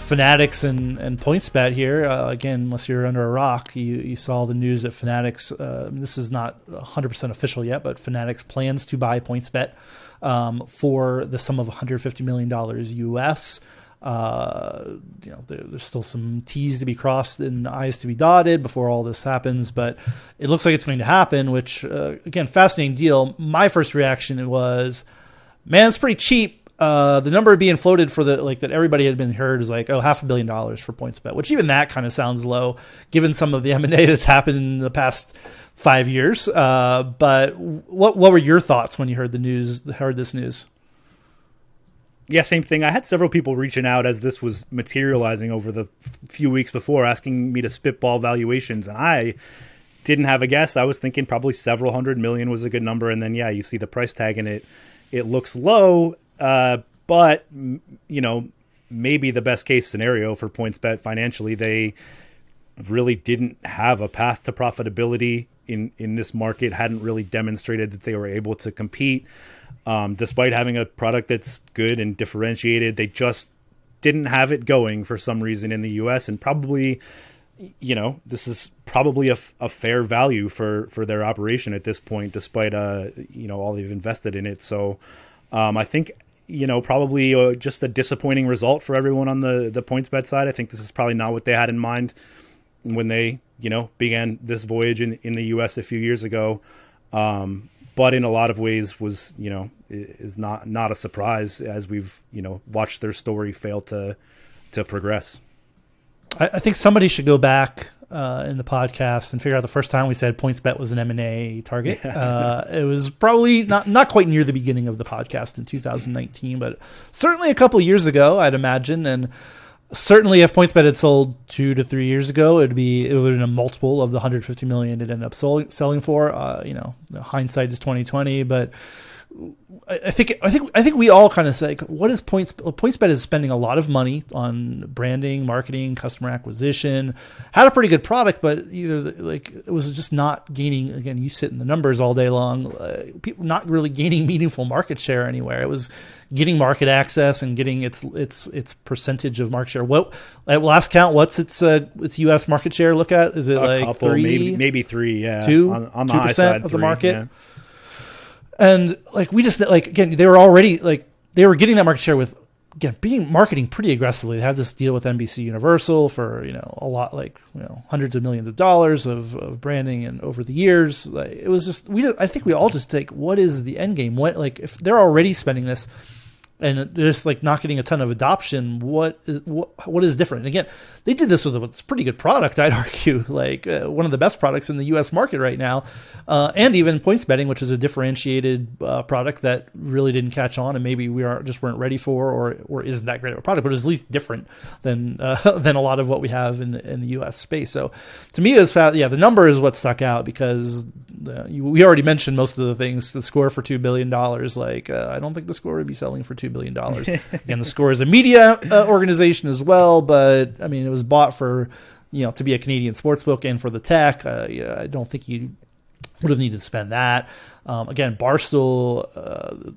Fanatics and PointsBet here. Again, unless you're under a rock, you saw the news that Fanatics, this is not 100% official yet, but Fanatics plans to buy PointsBet for the sum of $150 million US. There's still some T's to be crossed and I's to be dotted before all this happens, but it looks like it's going to happen, which, again, fascinating deal. My first reaction was, man, it's pretty cheap. The number being floated for that everybody had been heard is like, $500 million for PointsBet, which even that kind of sounds low given some of the M&A that's happened in the past 5 years. But what were your thoughts when you heard this news? Yeah, same thing. I had several people reaching out as this was materializing over the few weeks before, asking me to spitball valuations. And I didn't have a guess. I was thinking probably several $100 million was a good number. And then, yeah, you see the price tag and it looks low. But, maybe the best case scenario for PointsBet financially, they really didn't have a path to profitability in this market, hadn't really demonstrated that they were able to compete. Despite having a product that's good and differentiated, they just didn't have it going for some reason in the US, and probably, this is probably a fair value for their operation at this point, despite, all they've invested in it. So, I think, probably just a disappointing result for everyone on the PointsBet side. I think this is probably not what they had in mind when they, began this voyage in the US a few years ago. But in a lot of ways was, is not a surprise as we've, watched their story fail to progress. I think somebody should go back in the podcast and figure out the first time we said PointsBet was an M&A target. It was probably not quite near the beginning of the podcast in 2019, but certainly a couple years ago, I'd imagine. And certainly if PointsBet had sold 2 to 3 years ago, it would have been a multiple of the $150 million it ended up selling for. Hindsight is 2020, but I think we all kind of say, what is PointsBet is spending a lot of money on branding, marketing, customer acquisition, had a pretty good product, but it was just not gaining. Again, you sit in the numbers all day long, people not really gaining meaningful market share anywhere. It was getting market access and getting its percentage of market share. What at last count, what's its U.S. market share? Look at, is it like couple, 3, maybe 3, yeah, 2 on the high side of 3, the market. Yeah. And again, they were already they were getting that market share with, again, being marketing pretty aggressively. They had this deal with NBC Universal for, a lot, hundreds of millions of dollars of branding, and over the years, it was just, I think we all just take, what is the end game? What, if they're already spending this and they're just not getting a ton of adoption, what is different? And again, they did this with a pretty good product, I'd argue, one of the best products in the U.S. market right now, and even points betting, which is a differentiated product that really didn't catch on, and maybe we weren't ready for, or isn't that great of a product, but it's at least different than a lot of what we have in the U.S. space. So to me, the number is what stuck out, because we already mentioned most of the things. The score for $2 billion, I don't think the score would be selling for $2 billion. Again, the score is a media organization as well, but I mean, it was bought for, to be a Canadian sportsbook and for the tech. I don't think you would have needed to spend that. Again, Barstool,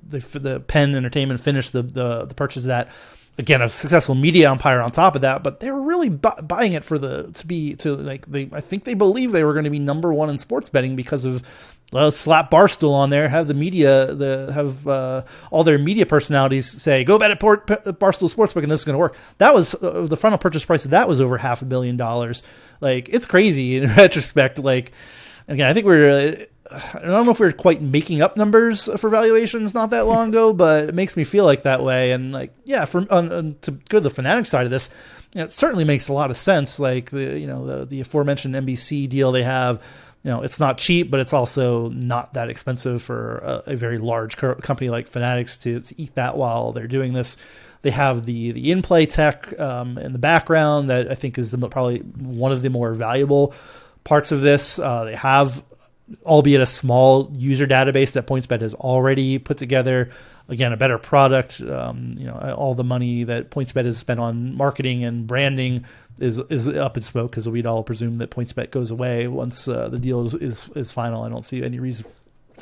the Penn Entertainment finished the purchase of that. Again, a successful media empire on top of that, but they were really buying it I think they believe they were going to be number one in sports betting because of, slap Barstool on there, have the media, have all their media personalities say, go bet at Barstool Sportsbook, and this is going to work. That was the final purchase price of that was over $500 million. It's crazy in retrospect. Again, I think I don't know if we're quite making up numbers for valuations not that long ago, but it makes me feel like that way. And to go to the Fanatics side of this, it certainly makes a lot of sense. The aforementioned NBC deal they have, it's not cheap, but it's also not that expensive for a very large company like Fanatics to eat that while they're doing this. They have the in-play tech in the background that I think is probably one of the more valuable parts of this. They have, albeit a small user database that PointsBet has already put together. Again, a better product. All the money that PointsBet has spent on marketing and branding is up in smoke, because we'd all presume that PointsBet goes away once the deal is final. I don't see any reason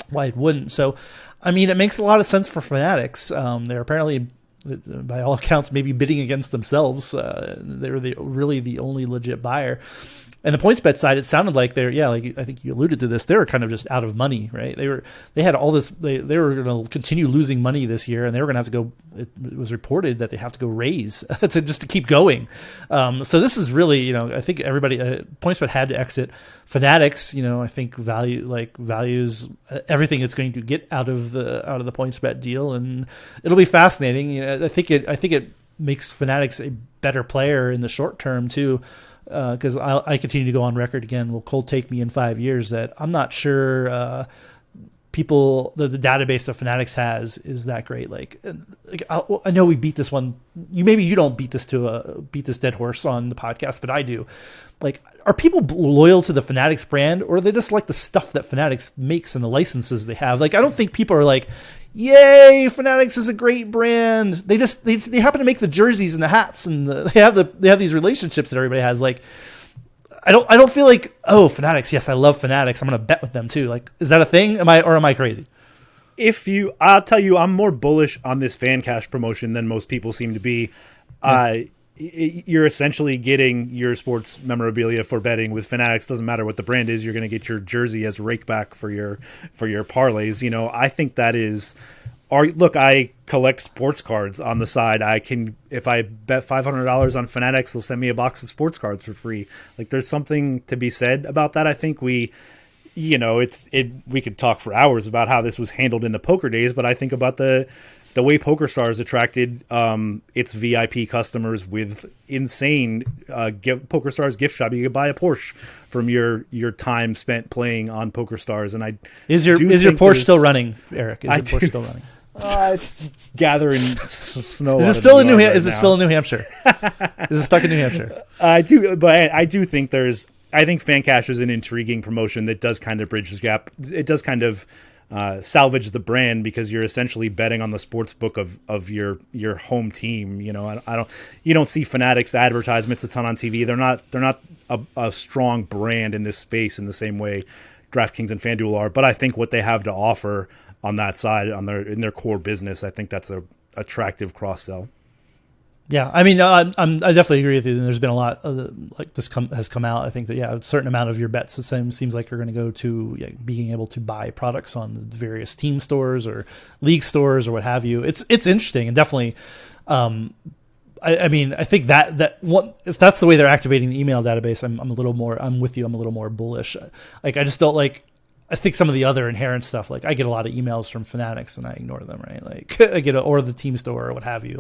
why it wouldn't. So, I mean, it makes a lot of sense for Fanatics. They're apparently by all accounts, maybe bidding against themselves. They were really the only legit buyer. And the PointsBet side, it sounded like like I think you alluded to this, they were kind of just out of money, right? They had all this, they were going to continue losing money this year, and they were going to have to go. It was reported that they have to go raise to keep going. So this is really, I think everybody, PointsBet had to exit. Fanatics, I think values everything it's going to get out of the PointsBet deal, and it'll be fascinating. I think it makes Fanatics a better player in the short term too. Because I continue to go on record again. Will cold take me in 5 years that I'm not sure the database that Fanatics has is that great. I know we beat this one. You don't beat this dead horse on the podcast, but I do. Are people loyal to the Fanatics brand, or are they just like the stuff that Fanatics makes and the licenses they have? I don't think people are like, yay, Fanatics is a great brand. They happen to make the jerseys and the hats, and they have these relationships that everybody has. I don't feel like, oh, Fanatics, yes, I love Fanatics, I'm going to bet with them too. Is that a thing? Am I crazy? I'll tell you, I'm more bullish on this fan cash promotion than most people seem to be. Yeah. You're essentially getting your sports memorabilia for betting with Fanatics. Doesn't matter what the brand is, you're going to get your jersey as rakeback for your parlays. I think that is. Look, I collect sports cards on the side. If I bet $500 on Fanatics, they'll send me a box of sports cards for free. There's something to be said about that. I think we could talk for hours about how this was handled in the poker days, but I think about the way PokerStars attracted its VIP customers with insane PokerStars gift shop. You could buy a Porsche from your time spent playing on PokerStars. And is your Porsche still running, Eric? Is your Porsche still running? It's gathering snow. Is it still in New Hampshire? Is it still in New Hampshire? Is it stuck in New Hampshire? I do think I think Fan Cash is an intriguing promotion that does kind of bridge this gap. It does kind of salvage the brand, because you're essentially betting on the sports book of your home team. You don't see Fanatics advertisements a ton on TV. They're not a strong brand in this space in the same way DraftKings and FanDuel are. But I think what they have to offer on that side, in their core business, I think that's a attractive cross sell. Yeah, I mean, I definitely agree with you. There's been a lot has come out. I think that a certain amount of your bets seems like you're going to go to being able to buy products on the various team stores or league stores or what have you. It's interesting, and definitely. I think that if that's the way they're activating the email database, I'm with you. I'm a little more bullish. I just don't like. I think some of the other inherent stuff, I get a lot of emails from Fanatics and I ignore them, right? I get or the team store or what have you.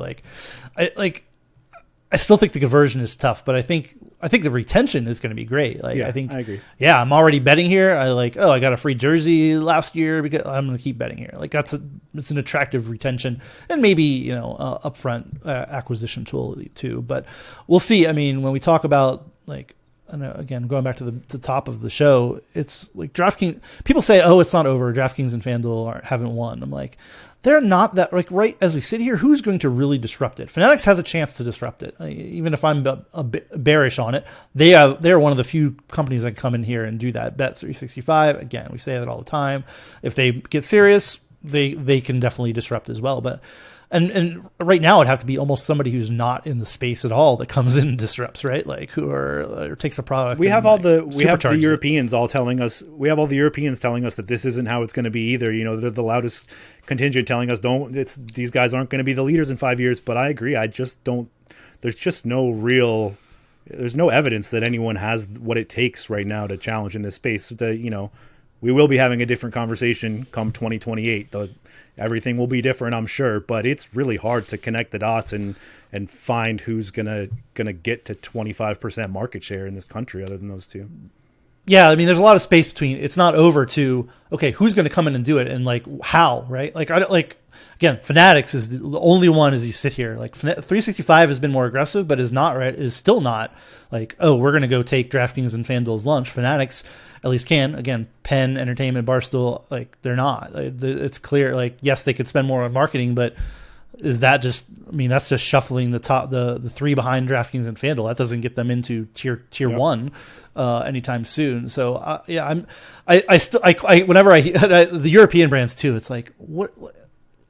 I still think the conversion is tough, but I think the retention is going to be great. I agree. Yeah, I'm already betting here. I got a free jersey last year because I'm going to keep betting here. It's an attractive retention and maybe upfront acquisition tool too. But we'll see. I mean, when we talk about and again, going back to the top of the show, it's DraftKings. People say, "Oh, it's not over. DraftKings and FanDuel haven't won." I'm like, they're not that. Right as we sit here, who's going to really disrupt it? Fanatics has a chance to disrupt it. Even if I'm a bit bearish on it, they're one of the few companies that come in here and do that. Bet365. Again, we say that all the time. If they get serious, they can definitely disrupt as well. But. And right now it'd have to be almost somebody who's not in the space at all that comes in and disrupts, right? Or takes a product. We have the Europeans all telling us. We have all the Europeans telling us that this isn't how it's going to be either. They're the loudest contingent telling us these guys aren't going to be the leaders in 5 years. But I agree. I just don't. There's just there's no evidence that anyone has what it takes right now to challenge in this space. We will be having a different conversation come 2028. Everything will be different, I'm sure, but it's really hard to connect the dots and find who's gonna get to 25% market share in this country other than those two. Yeah, I mean, there's a lot of space between. It's not over to who's going to come in and do it and how, right? Again, Fanatics is the only one as you sit here. 365 has been more aggressive, but is not right. Is still not we're going to go take DraftKings and FanDuel's lunch. Fanatics at least can. Again, Penn Entertainment, Barstool, they're not. It's clear. Yes, they could spend more on marketing, but is that just? I mean, that's just shuffling the top, the three behind DraftKings and FanDuel. That doesn't get them into tier one anytime soon. So I still whenever the European brands too, it's what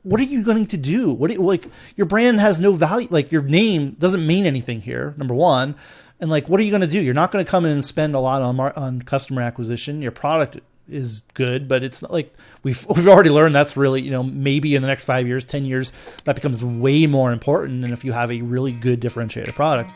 what are you going to do? Like your brand has no value. Like your name doesn't mean anything here. Number one. And like, what are you going to do? You're not going to come in and spend a lot on customer acquisition. Your product is good, but it's not like we've already learned that's really, maybe in the next 5 years, 10 years, that becomes way more important than if you have a really good differentiated product.